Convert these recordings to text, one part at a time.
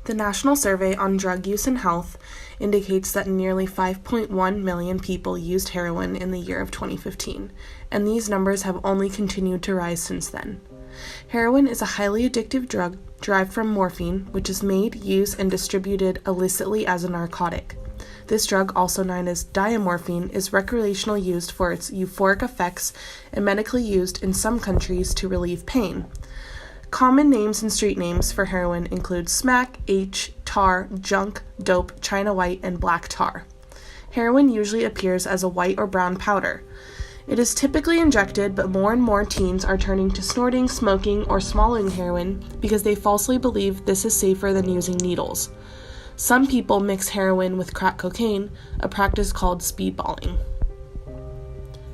The National Survey on Drug Use and Health indicates that nearly 5.1 million people used heroin in the year of 2015, and these numbers have only continued to rise since then. Heroin is a highly addictive drug derived from morphine, which is made, used, and distributed illicitly as a narcotic. This drug, also known as diamorphine, is recreational used for its euphoric effects and medically used in some countries to relieve pain. Common names and street names for heroin include smack, H, tar, junk, dope, China white, and black tar. Heroin usually appears as a white or brown powder. It is typically injected, but more and more teens are turning to snorting, smoking, or swallowing heroin because they falsely believe this is safer than using needles. Some people mix heroin with crack cocaine, a practice called speedballing.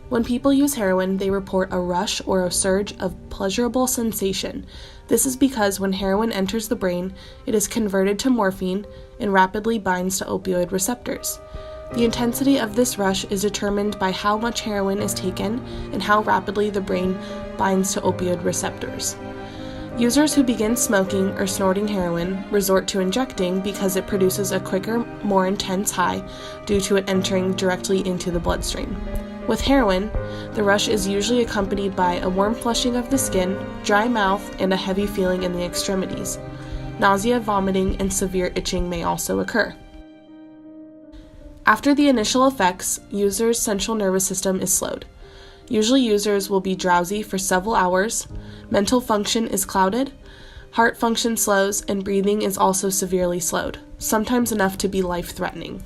When people use heroin, they report a rush or a surge of pleasurable sensation. This is because when heroin enters the brain, it is converted to morphine and rapidly binds to opioid receptors. The intensity of this rush is determined by how much heroin is taken and how rapidly the brain binds to opioid receptors. Users who begin smoking or snorting heroin resort to injecting because it produces a quicker, more intense high due to it entering directly into the bloodstream. With heroin, the rush is usually accompanied by a warm flushing of the skin, dry mouth, and a heavy feeling in the extremities. Nausea, vomiting, and severe itching may also occur. After the initial effects, users' central nervous system is slowed. Usually users will be drowsy for several hours, mental function is clouded, heart function slows, and breathing is also severely slowed, sometimes enough to be life-threatening.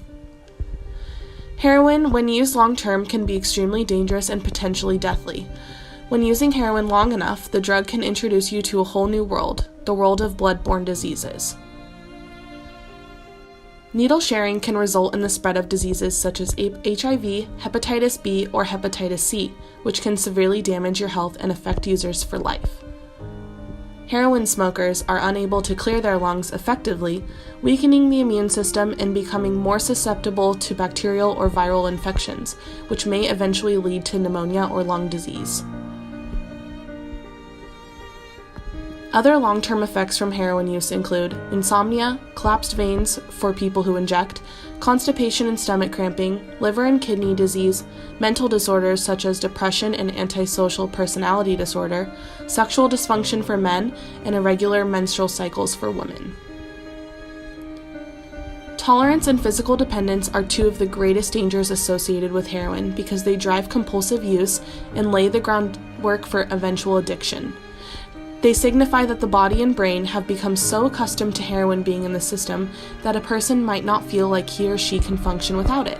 Heroin, when used long-term, can be extremely dangerous and potentially deathly. When using heroin long enough, the drug can introduce you to a whole new world, the world of blood-borne diseases. Needle sharing can result in the spread of diseases such as HIV, hepatitis B, or hepatitis C, which can severely damage your health and affect users for life. Heroin smokers are unable to clear their lungs effectively, weakening the immune system and becoming more susceptible to bacterial or viral infections, which may eventually lead to pneumonia or lung disease. Other long-term effects from heroin use include insomnia, collapsed veins for people who inject, constipation and stomach cramping, liver and kidney disease, mental disorders such as depression and antisocial personality disorder, sexual dysfunction for men, and irregular menstrual cycles for women. Tolerance and physical dependence are two of the greatest dangers associated with heroin because they drive compulsive use and lay the groundwork for eventual addiction. They signify that the body and brain have become so accustomed to heroin being in the system that a person might not feel like he or she can function without it.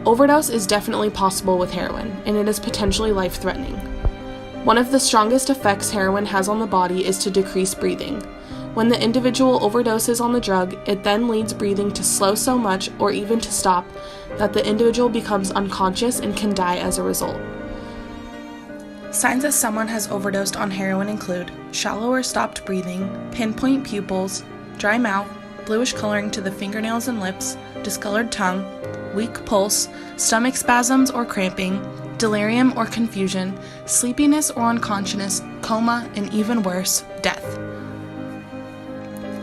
Overdose is definitely possible with heroin, and it is potentially life-threatening. One of the strongest effects heroin has on the body is to decrease breathing. When the individual overdoses on the drug, it then leads breathing to slow so much, or even to stop, that the individual becomes unconscious and can die as a result. Signs that someone has overdosed on heroin include shallow or stopped breathing, pinpoint pupils, dry mouth, bluish coloring to the fingernails and lips, discolored tongue, weak pulse, stomach spasms or cramping, delirium or confusion, sleepiness or unconsciousness, coma, and even worse, death.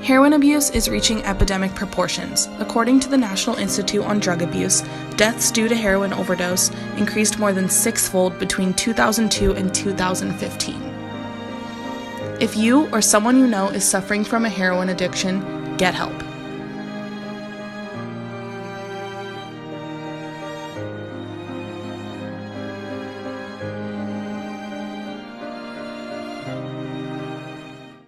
Heroin abuse is reaching epidemic proportions. According to the National Institute on Drug Abuse, deaths due to heroin overdose increased more than six-fold between 2002 and 2015. If you or someone you know is suffering from a heroin addiction, get help.